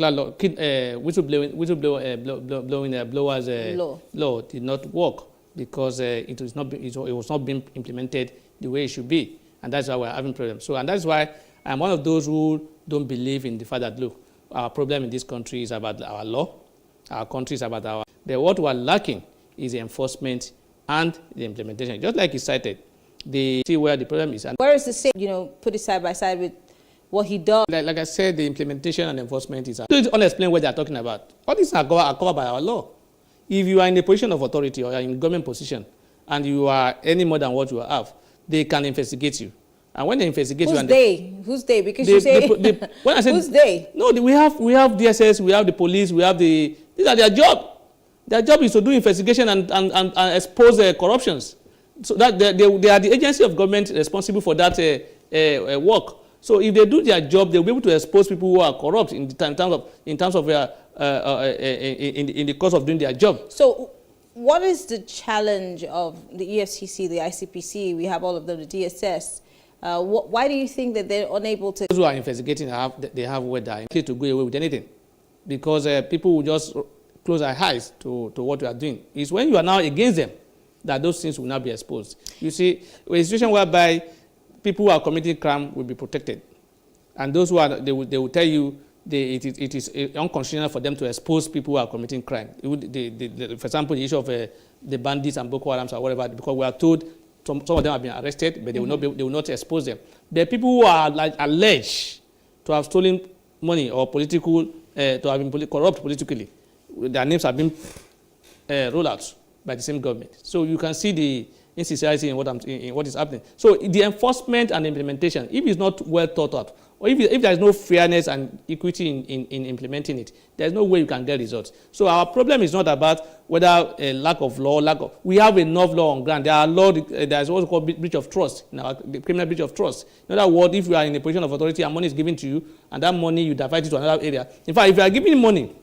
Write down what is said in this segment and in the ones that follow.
Whistleblowers law did not work because it was not being implemented the way it should be, and that's why we're having problems. So, and that's why I'm one of those who don't believe in the fact that, look, our problem in this country is about our law, our country is about our. What we're lacking is the enforcement and the implementation. Just like you cited, see where the problem is. And where is the same? Put it side by side with what he does. Like I said, the implementation and enforcement is. Please unexplain what they're talking about. All these are covered by our law. If you are in a position of authority or you are in a government position and you are any more than what you have, they can investigate you. And when they investigate you, who's they? Because you say when I said, who's they? No, we have DSS, we have the police, we have these are their job. Their job is to do investigation and expose corruptions. So that they are the agency of government responsible for that work. So if they do their job, they'll be able to expose people who are corrupt in the course of doing their job. So what is the challenge of the EFCC, the ICPC? We have all of them, the DSS. Why do you think that they're unable to? Those who are investigating they have whether to go away with anything, because people will just close their eyes to what we are doing. It's when you are now against them that those things will not be exposed. You see, a situation whereby people who are committing crime will be protected, and those who are they will tell you it is unconstitutional for them to expose people who are committing crime. For example, the issue of the bandits and Boko Haram or whatever, because we are told some of them have been arrested, but they will not expose them. There are people who are alleged to have stolen money or to have been corrupt politically. Their names have been rolled out by the same government. So you can see the insincerity in what is happening. So the enforcement and implementation, if it's not well thought out, or if there is no fairness and equity in implementing it, there's no way you can get results. So our problem is not about whether a lack of law, we have enough law on ground. There's what's called breach of trust, the criminal breach of trust. In other words, if you are in a position of authority and money is given to you, and that money you divert it to another area. In fact, if you are giving money,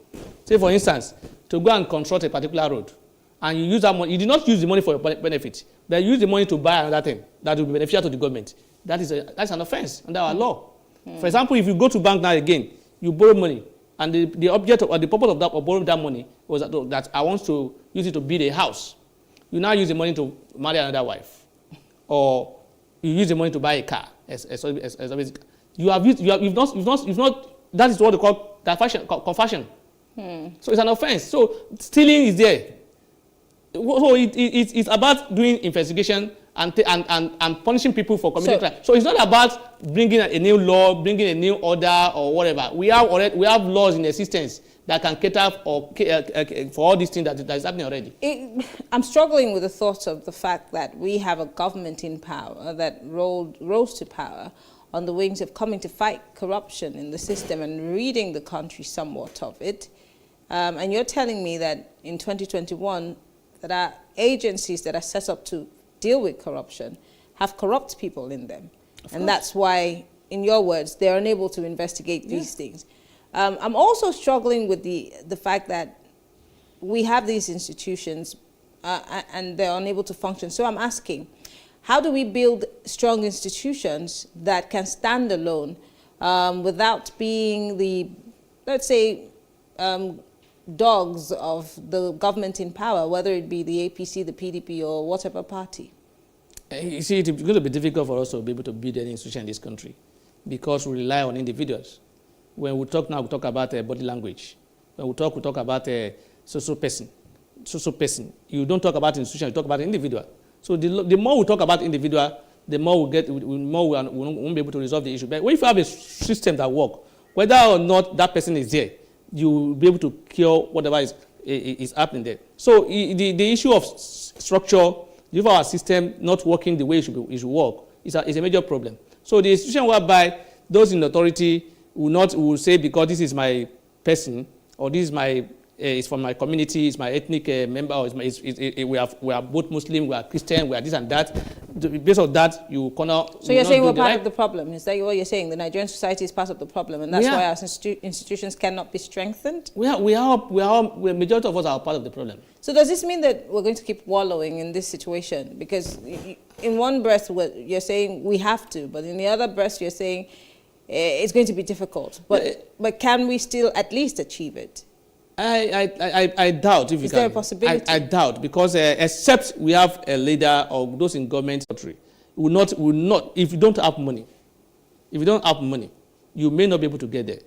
say for instance, to go and construct a particular road, and you use that money, you did not use the money for your benefit, but you use the money to buy another thing that will be beneficial to the government. That's an offense under our law. For example, if you go to bank now again, you borrow money, and the object or the purpose of borrowing that money was that I want to use it to build a house. You now use the money to marry another wife, or you use the money to buy a car. You've not. That is what they call conversion. So it's an offense. So stealing is there. So it's about doing investigation and punishing people for committing crime. So it's not about bringing a new law, bringing a new order or whatever. We have laws in existence that can cater for all these things that is happening already. I'm struggling with the thought of the fact that we have a government in power that rose to power on the wings of coming to fight corruption in the system and ridding the country somewhat of it. And you're telling me that in 2021, that our agencies that are set up to deal with corruption have corrupt people in them. And that's why, in your words, they're unable to investigate these things. I'm also struggling with the fact that we have these institutions and they're unable to function. So I'm asking, how do we build strong institutions that can stand alone without being the, let's say, dogs of the government in power, whether it be the APC, the PDP, or whatever party? You see, it's going to be difficult for us to be able to build any institution in this country because we rely on individuals. When we talk now, we talk about body language. When we talk about social person. You don't talk about institution, you talk about individual. So the more we talk about individual, the more we won't be able to resolve the issue. But if you have a system that works, whether or not that person is there, you will be able to cure whatever is happening there. So the issue of structure, if our system not working the way it should work, is a major problem. So the institution whereby those in authority will say, because this is my person, or this is my is from my community, it's my ethnic member, or we are both Muslim, we are Christian, we are this and that. Based on that, you cannot. So you're saying we're part of the problem? Is that what you're saying? The Nigerian society is part of the problem, and that's why our institutions cannot be strengthened? Majority of us are part of the problem. So does this mean that we're going to keep wallowing in this situation? Because in one breath you're saying we have to, but in the other breath you're saying it's going to be difficult. But can we still at least achieve it? I doubt if we can. Is there a possibility? I doubt, because except we have a leader or those in government country, will not, if you don't have money, you may not be able to get there.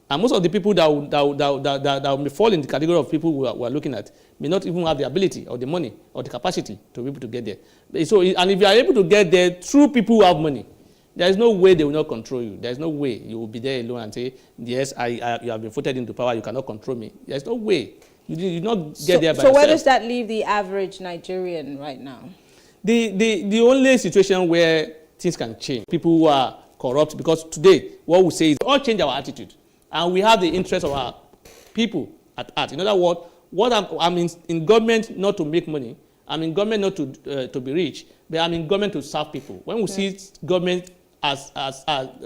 And most of the people that will fall in the category of people we are looking at may not even have the ability or the money or the capacity to be able to get there. So, and if you are able to get there through people who have money, there is no way they will not control you. There is no way you will be there alone and say, yes, you have been voted into power, you cannot control me. There is no way. You do not get there by yourself. So where does that leave the average Nigerian right now? The only situation where things can change, people who are corrupt, because today what we say is all change our attitude. And we have the interest of our people at heart. In other words, I'm in government not to make money. I'm in government not to be rich, but I'm in government to serve people. When we see government as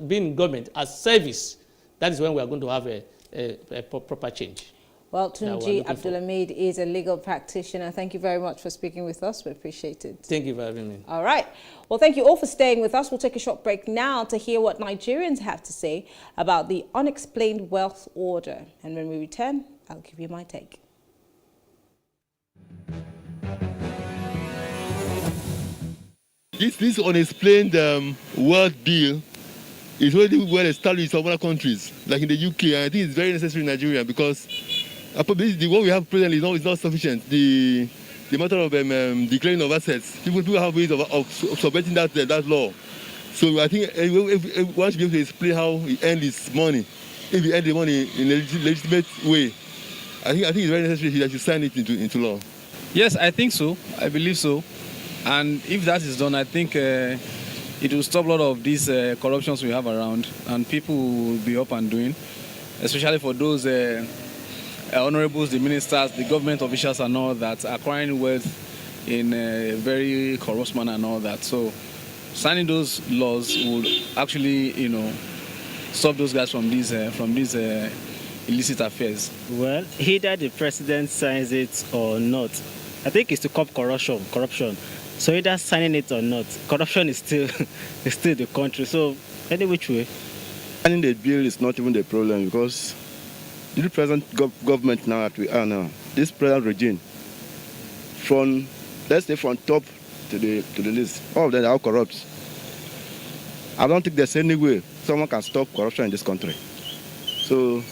being in government as service, that is when we are going to have a proper change. Well, Tunji Abdulhamid is a legal practitioner. Thank you very much for speaking with us. We appreciate it. Thank you for having me. All right. Well, thank you all for staying with us. We'll take a short break now to hear what Nigerians have to say about the unexplained wealth order. And when we return, I'll give you my take. This unexplained wealth deal is already well established in other countries, like in the UK. And I think it's very necessary in Nigeria because what we have presently is not sufficient. The matter of declaring of assets, people have ways of subverting that law. So I think one should be able to explain how he earned his money, if he earned the money in a legitimate way. I think it's very necessary that you sign it into law. Yes, I think so. I believe so. And if that is done, I think it will stop a lot of these corruptions we have around, and people will be up and doing, especially for those honorables, the ministers, the government officials and all that, acquiring wealth in a very corrupt manner and all that. So signing those laws would actually, stop those guys from these illicit affairs. Well, either the president signs it or not. I think it's to curb corruption. So either signing it or not, corruption is still the country. So any which way. Signing the bill is not even the problem because the present government now that we are now, this present regime, let's say from top to the list, all of them are corrupt. I don't think there's any way someone can stop corruption in this country. So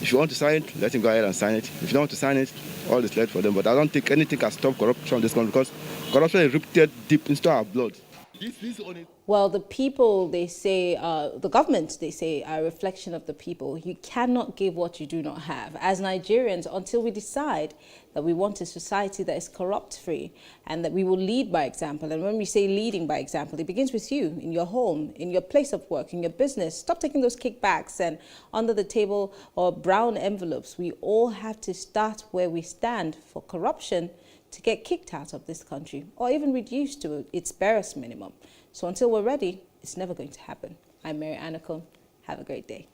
if you want to sign it, let him go ahead and sign it. If you don't want to sign it, all is left for them. But I don't think anything can stop corruption in this country because corruption is rooted deep into our blood. Well, the people, they say, the government, they say, are a reflection of the people. You cannot give what you do not have. As Nigerians, until we decide that we want a society that is corrupt-free and that we will lead by example. And when we say leading by example, it begins with you, in your home, in your place of work, in your business. Stop taking those kickbacks and under the table or brown envelopes. We all have to start where we stand for corruption to get kicked out of this country or even reduced to its barest minimum. So until we're ready, it's never going to happen. I'm Mary Anacom. Have a great day.